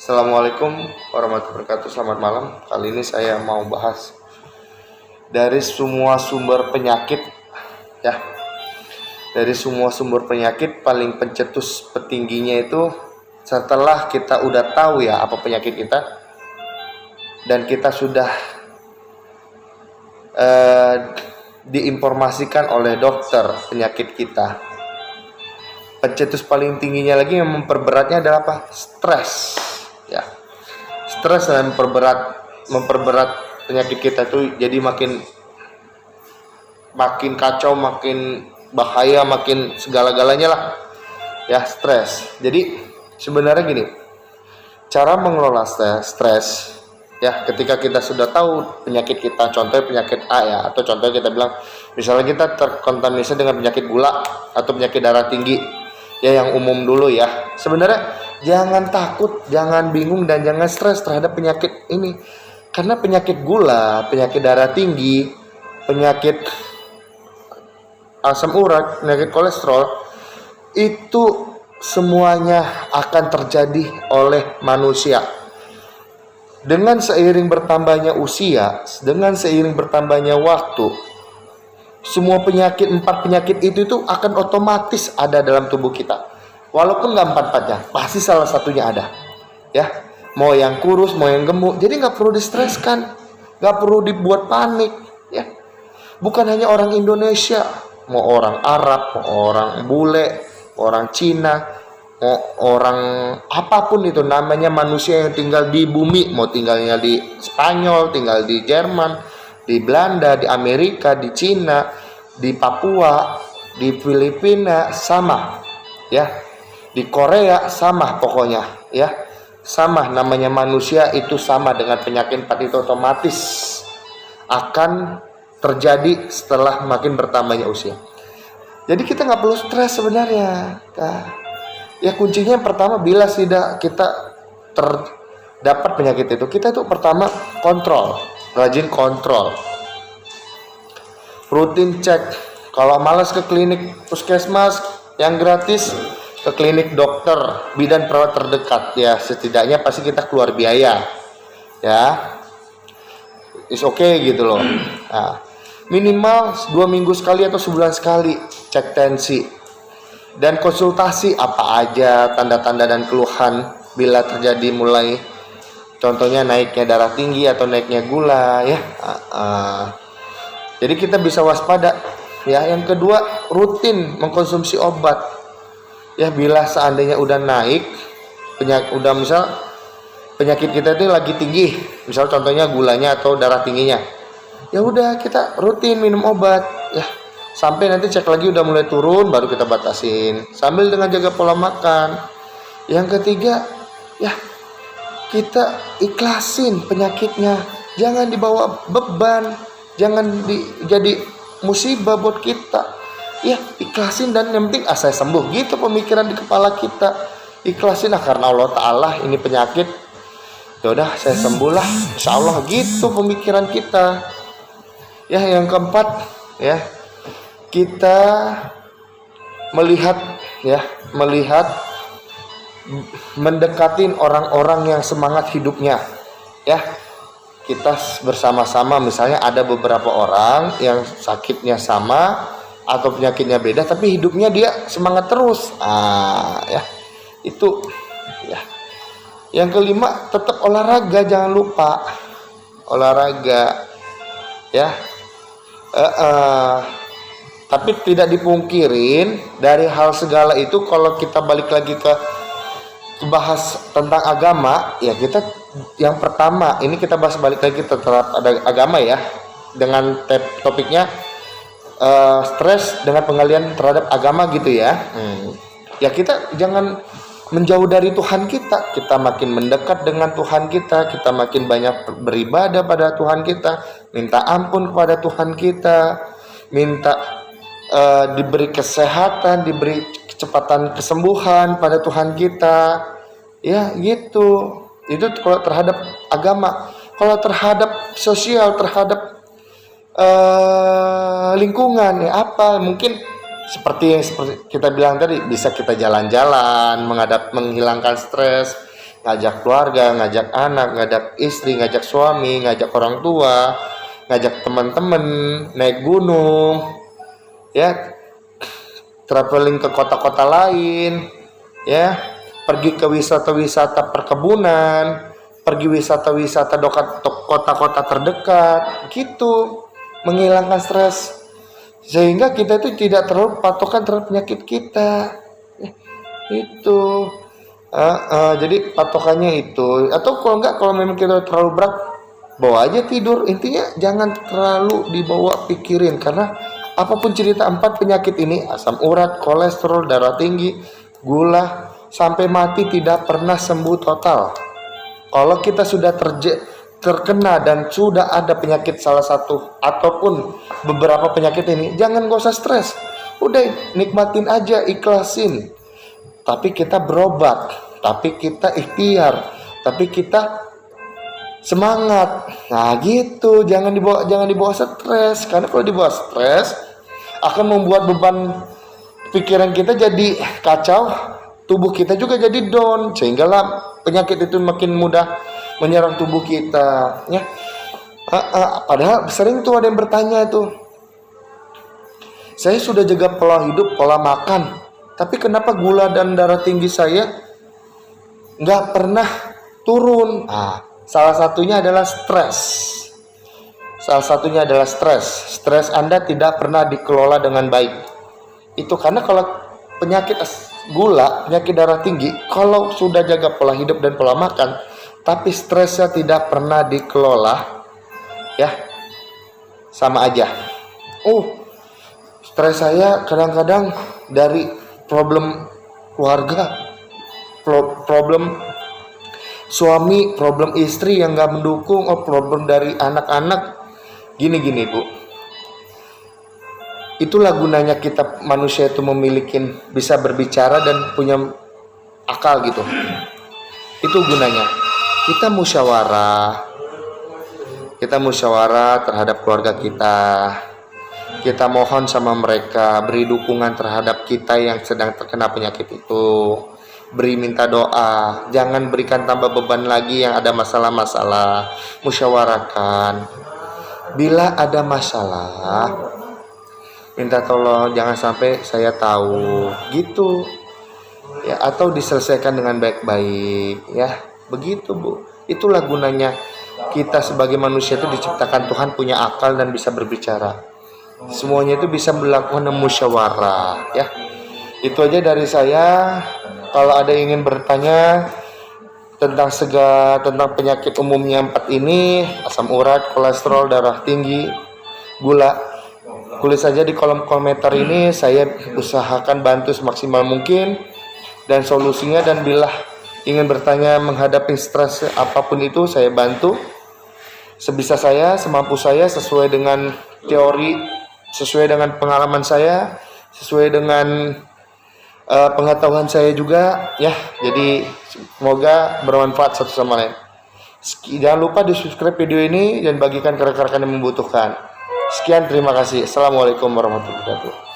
Assalamualaikum warahmatullahi wabarakatuh. Selamat malam. Kali ini saya mau bahas dari semua sumber penyakit, ya. Dari semua sumber penyakit paling pencetus petingginya itu setelah kita udah tahu ya apa penyakit kita dan kita sudah diinformasikan oleh dokter penyakit kita. Pencetus paling tingginya lagi yang memperberatnya adalah apa? Stres. Ya, stres dan memperberat penyakit kita tuh jadi makin kacau, makin bahaya, makin segala-galanya lah. Ya, stres. Jadi sebenarnya gini, cara mengelola stres ya, ketika kita sudah tahu penyakit kita, contohnya penyakit A ya, atau contohnya kita bilang misalnya kita terkontaminasi dengan penyakit gula atau penyakit darah tinggi ya, yang umum dulu ya. Sebenarnya jangan takut, jangan bingung, dan jangan stres terhadap penyakit ini. Karena penyakit gula, penyakit darah tinggi, penyakit asam urat, penyakit kolesterol, itu semuanya akan terjadi oleh manusia. Dengan seiring bertambahnya usia, dengan seiring bertambahnya waktu, semua penyakit, 4 penyakit itu akan otomatis ada dalam tubuh kita. Walaupun nggak 4-4-nya, pasti salah satunya ada. Ya, mau yang kurus, mau yang gemuk. Jadi nggak perlu distreskan, nggak perlu dibuat panik. Ya, bukan hanya orang Indonesia, mau orang Arab, mau orang bule, orang Cina, mau orang apapun itu, namanya manusia yang tinggal di bumi, mau tinggalnya di Spanyol, tinggal di Jerman, di Belanda, di Amerika, di Cina, di Papua, di Filipina, sama ya, di Korea sama, pokoknya ya sama. Namanya manusia itu sama dengan penyakit 4 itu otomatis akan terjadi setelah makin bertambahnya usia. Jadi kita nggak perlu stres sebenarnya. Nah, ya kuncinya yang pertama, bila tidak kita terdapat penyakit itu, kita itu pertama kontrol, rajin kontrol, rutin cek. Kalau malas ke klinik puskesmas yang gratis, ke klinik dokter bidan perawat terdekat ya, setidaknya pasti kita keluar biaya ya, is okay gitu loh. Nah, minimal 2 minggu sekali atau sebulan sekali cek tensi dan konsultasi apa aja tanda-tanda dan keluhan bila terjadi, mulai contohnya naiknya darah tinggi atau naiknya gula ya. Jadi kita bisa waspada ya. Yang kedua, rutin mengkonsumsi obat ya. Bila seandainya udah naik udah misal penyakit kita itu lagi tinggi, misal contohnya gulanya atau darah tingginya, ya udah kita rutin minum obat ya, sampai nanti cek lagi udah mulai turun, baru kita batasin sambil dengan jaga pola makan. Yang ketiga ya, kita ikhlasin penyakitnya, jangan dibawa beban, jangan jadi musibah buat kita ya. Ikhlasin, dan yang penting saya sembuh, gitu pemikiran di kepala kita. Ikhlasin karena Allah Ta'ala ini penyakit, ya udah saya sembuh lah insya Allah, gitu pemikiran kita ya. Yang keempat ya, kita melihat mendekatin orang-orang yang semangat hidupnya ya. Kita bersama-sama, misalnya ada beberapa orang yang sakitnya sama atau penyakitnya beda, tapi hidupnya dia semangat terus. Ya itu ya. Yang kelima, tetap olahraga, jangan lupa olahraga ya. Tapi tidak dipungkirin dari hal segala itu, kalau kita balik lagi ke bahas tentang agama ya, kita yang pertama ini kita bahas balik lagi terhadap ada agama ya, dengan topiknya stres dengan pengalian terhadap agama gitu ya. Ya kita jangan menjauh dari Tuhan kita. Kita makin mendekat dengan Tuhan kita, kita makin banyak beribadah pada Tuhan kita, minta ampun kepada Tuhan kita, minta diberi kesehatan, diberi kecepatan kesembuhan pada Tuhan kita ya, gitu. Itu kalau terhadap agama. Kalau terhadap sosial, terhadap lingkungan ya, apa mungkin seperti kita bilang tadi, bisa kita jalan-jalan menghilangkan stres, ngajak keluarga, ngajak anak, ngajak istri, ngajak suami, ngajak orang tua, ngajak teman-teman, naik gunung, ya, traveling ke kota-kota lain, ya, pergi ke wisata-wisata perkebunan, pergi wisata-wisata dekat kota-kota terdekat, gitu, menghilangkan stres, sehingga kita itu tidak terlalu patokan terhadap penyakit kita, itu. Jadi patokannya itu. Atau kalau enggak, kalau memang kita terlalu berat, bawa aja tidur. Intinya jangan terlalu dibawa pikirin, karena apapun cerita 4 penyakit ini, asam urat, kolesterol, darah tinggi, gula, sampai mati tidak pernah sembuh total. Kalau kita sudah terkena dan sudah ada penyakit salah satu ataupun beberapa penyakit ini, jangan gak usah stres. Udah nikmatin aja, ikhlasin. Tapi kita berobat, tapi kita ikhtiar, tapi kita semangat. Nah gitu, jangan dibawa stres, karena kalau dibawa stres akan membuat beban pikiran kita jadi kacau, tubuh kita juga jadi down, sehinggalah penyakit itu makin mudah menyerang tubuh kita, ya. Padahal sering tuh ada yang bertanya itu, saya sudah jaga pola hidup, pola makan, tapi kenapa gula dan darah tinggi saya nggak pernah turun? Salah satunya adalah stres. Stres Anda tidak pernah dikelola dengan baik. Itu karena kalau penyakit gula, penyakit darah tinggi, kalau sudah jaga pola hidup dan pola makan, tapi stresnya tidak pernah dikelola, ya, sama aja. Stres saya kadang-kadang dari problem keluarga, problem suami, problem istri yang gak mendukung, problem dari anak-anak, gini Bu. Itulah gunanya kita manusia itu memiliki, bisa berbicara dan punya akal gitu. Itu gunanya. Kita musyawarah terhadap keluarga kita. Kita mohon sama mereka, beri dukungan terhadap kita yang sedang terkena penyakit itu. Beri minta doa, jangan berikan tambah beban lagi yang ada masalah-masalah. Musyawarahkan. Bila ada masalah, minta tolong, jangan sampai saya tahu, gitu ya, atau diselesaikan dengan baik-baik, ya, begitu Bu. Itulah gunanya kita sebagai manusia itu diciptakan Tuhan punya akal dan bisa berbicara. Semuanya itu bisa melakukan musyawarah, ya. Itu aja dari saya. Kalau ada yang ingin bertanya tentang penyakit umumnya 4 ini, asam urat, kolesterol, darah tinggi, gula, tulis saja di kolom komentar ini. Saya usahakan bantu semaksimal mungkin dan solusinya. Dan bila ingin bertanya menghadapi stres apapun itu, saya bantu sebisa saya, semampu saya, sesuai dengan teori, sesuai dengan pengalaman saya, sesuai dengan pengetahuan saya juga, ya. Jadi semoga bermanfaat satu sama lain. Jangan lupa di subscribe video ini dan bagikan ke rekan-rekan yang membutuhkan. Sekian, terima kasih. Assalamualaikum warahmatullahi wabarakatuh.